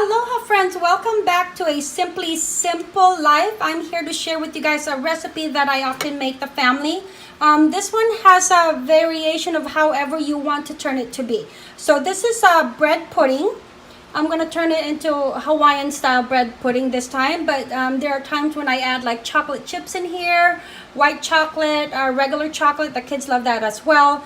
Aloha friends, welcome back to a Simply Simple Life. I'm here to share with you guys a recipe that I often make the family. This one has a variation of however you want to turn it to be. So this is a bread pudding. I'm going to turn it into Hawaiian style bread pudding this time, but there are times when I add like chocolate chips in here, white chocolate, regular chocolate. The kids love that as well.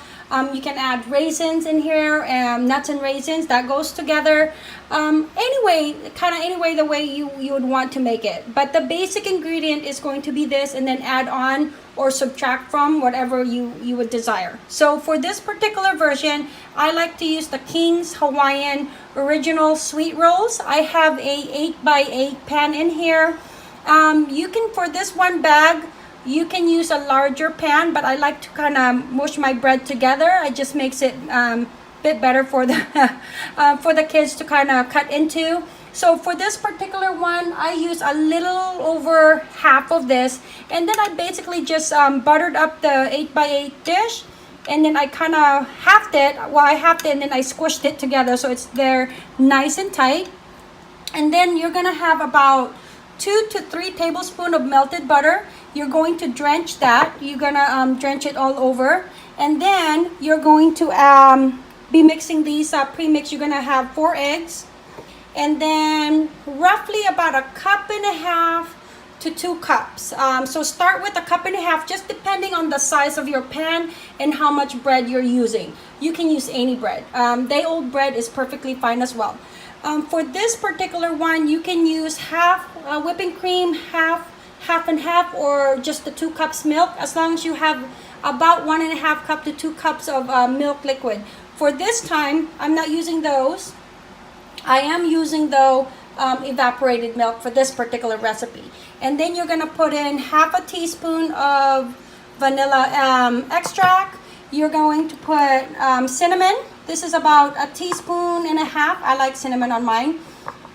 You can add raisins in here, nuts and raisins, that goes together. Anyway, kind of any way the way you would want to make it. But the basic ingredient is going to be this, and then add on or subtract from whatever you would desire. So for this particular version, I like to use the King's Hawaiian Original Sweet Rolls. I have a 8x8 pan in here. You can, for this one bag, you can use a larger pan, but I like to kind of mush my bread together. It just makes it bit better for the kids to kind of cut into. So for this particular one, I use a little over half of this, and then I basically just buttered up the 8x8 dish, and then I kind of halved it. Well, I halved it and then I squished it together so it's there nice and tight. And then you're gonna have about 2 to 3 tablespoons of melted butter. You're going to drench that. You're gonna drench it all over, and then you're going to be mixing these pre-mix. You're gonna have 4 eggs, and then roughly about 1.5 cups to 2 cups. So start with 1.5 cups, just depending on the size of your pan and how much bread you're using. You can use any bread. Day-old bread is perfectly fine as well. For this particular one, you can use half whipping cream, half and half, or just the 2 cups milk, as long as you have about 1.5 cups to 2 cups of milk liquid. For this time, I'm not using those. I am using though evaporated milk for this particular recipe. And then you're gonna put in half a teaspoon of vanilla extract. You're going to put cinnamon. This is about 1.5 teaspoons. I like cinnamon on mine.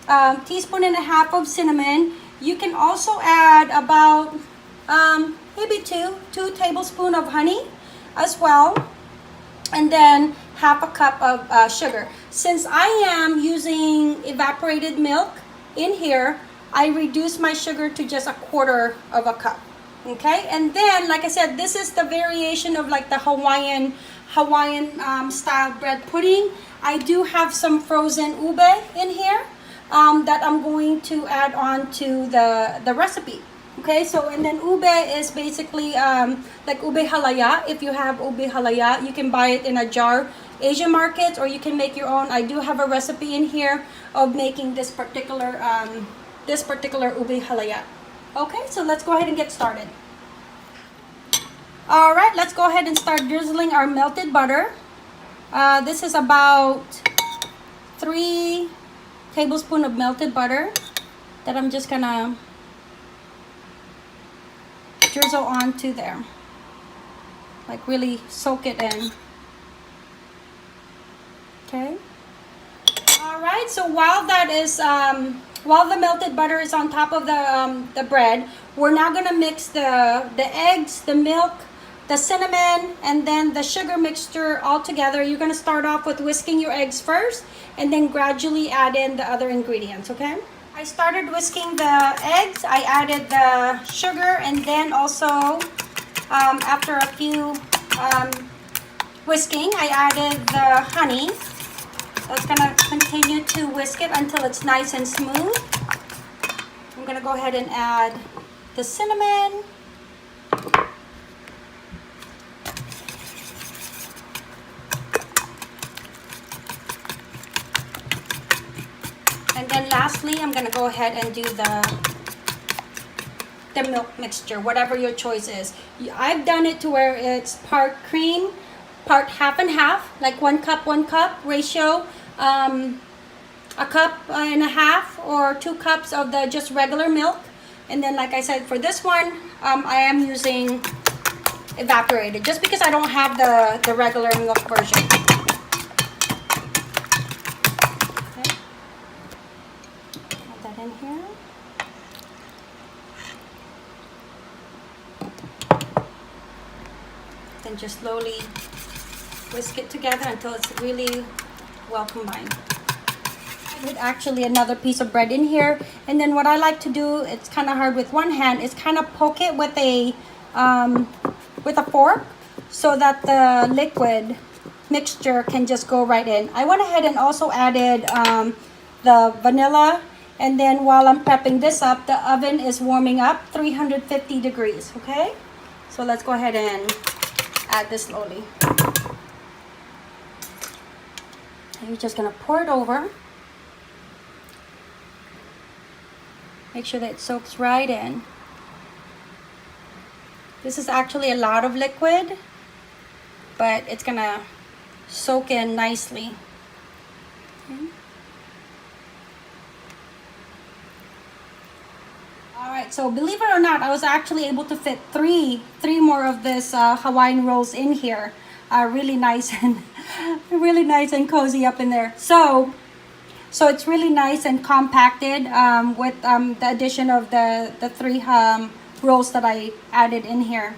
1.5 teaspoons of cinnamon. You can also add about maybe 2 tablespoons of honey as well, and then half a cup of sugar. Since I am using evaporated milk in here, I reduce my sugar to just 1/4 cup. Okay, and then like I said, this is the variation of like the Hawaiian style bread pudding. I do have some frozen ube in here that I'm going to add on to the recipe. Okay, so and then ube is basically like ube halaya. If you have ube halaya, you can buy it in a jar, Asian markets, or you can make your own. I do have a recipe in here of making this particular ube halaya. Okay, so let's go ahead and get started. All right, let's go ahead and start drizzling our melted butter. This is about 3 tablespoons of melted butter that I'm just gonna drizzle onto there, like really soak it in. Okay. All right, so while that is while the melted butter is on top of the bread, we're now gonna mix the eggs, the milk, the cinnamon, and then the sugar mixture all together. You're gonna start off with whisking your eggs first, and then gradually add in the other ingredients. Okay, I started whisking the eggs. I added the sugar, and then also after a few whisking, I added the honey. So it's gonna continue to whisk it until it's nice and smooth. I'm gonna go ahead and add the cinnamon. And then lastly, I'm gonna go ahead and do the milk mixture, whatever your choice is. I've done it to where it's part cream, part half and half, like 1 cup, 1 cup ratio, 1.5 cups or 2 cups of the just regular milk. And then like I said, for this one, I am using evaporated, just because I don't have the regular milk version. Okay. Add that in here. Then just slowly whisk it together until it's really well combined. I with actually another piece of bread in here. And then what I like to do, it's kind of hard with one hand, is kind of poke it with a fork so that the liquid mixture can just go right in. I went ahead and also added the vanilla. And then while I'm prepping this up, the oven is warming up 350 degrees, okay? So let's go ahead and add this slowly. And you're just gonna pour it over. Make sure that it soaks right in. This is actually a lot of liquid, but it's gonna soak in nicely. Okay. Alright, so believe it or not, I was actually able to fit three more of this Hawaiian rolls in here. Really nice and cozy up in there. So it's really nice and compacted with the addition of the three rolls that I added in here.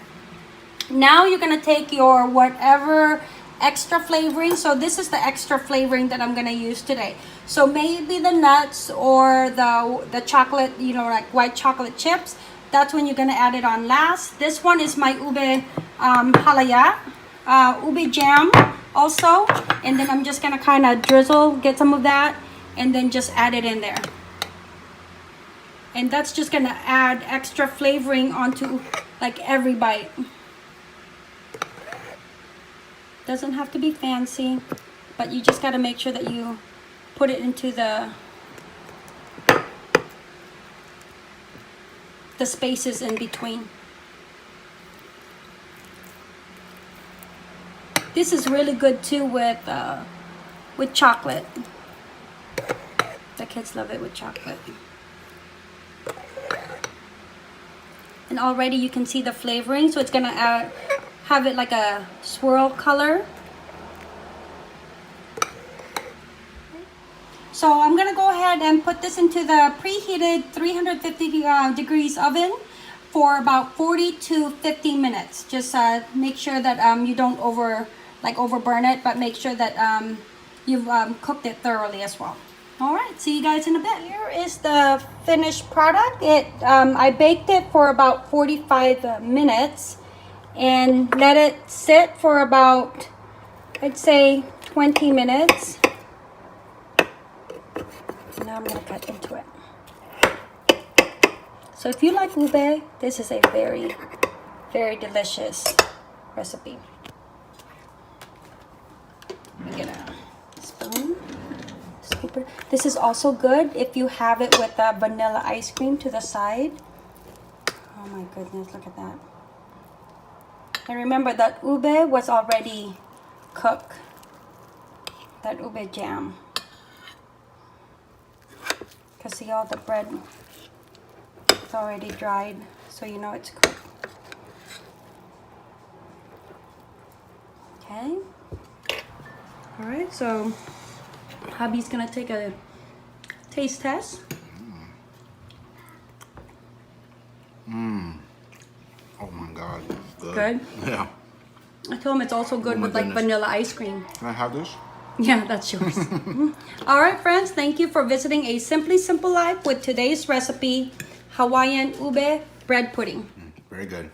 Now you're gonna take your whatever extra flavoring. So this is the extra flavoring that I'm gonna use today. So maybe the nuts or the chocolate, you know, like white chocolate chips. That's when you're gonna add it on last. This one is my ube halaya, ube jam also. And then I'm just gonna kind of drizzle, get some of that, and then just add it in there. And that's just gonna add extra flavoring onto like every bite. Doesn't have to be fancy, but you just gotta make sure that you put it into the spaces in between. This is really good too with chocolate. The kids love it with chocolate. And already you can see the flavoring, so it's gonna have it like a swirl color. So I'm gonna go ahead and put this into the preheated 350 degrees oven for about 40 to 50 minutes. Just make sure that you don't overburn it, but make sure that you've cooked it thoroughly as well. All right, see you guys in a bit. Here is the finished product. I baked it for about 45 minutes and let it sit for about, I'd say, 20 minutes. Now I'm gonna cut into it. So if you like ube, this is a very, very delicious recipe. Let me get a spoon. Scoop it. This is also good if you have it with vanilla ice cream to the side. Oh my goodness, look at that. And remember that ube was already cooked. That ube jam. Because see, all the bread is already dried, so you know it's cooked. Okay. Alright, so hubby's gonna take a taste test. Oh my God, it's good. Good? Yeah. I told him it's also good with like vanilla ice cream. Can I have this? Yeah, that's yours. All right, friends, thank you for visiting A Simply Simple Life with today's recipe, Hawaiian ube bread pudding. Very good.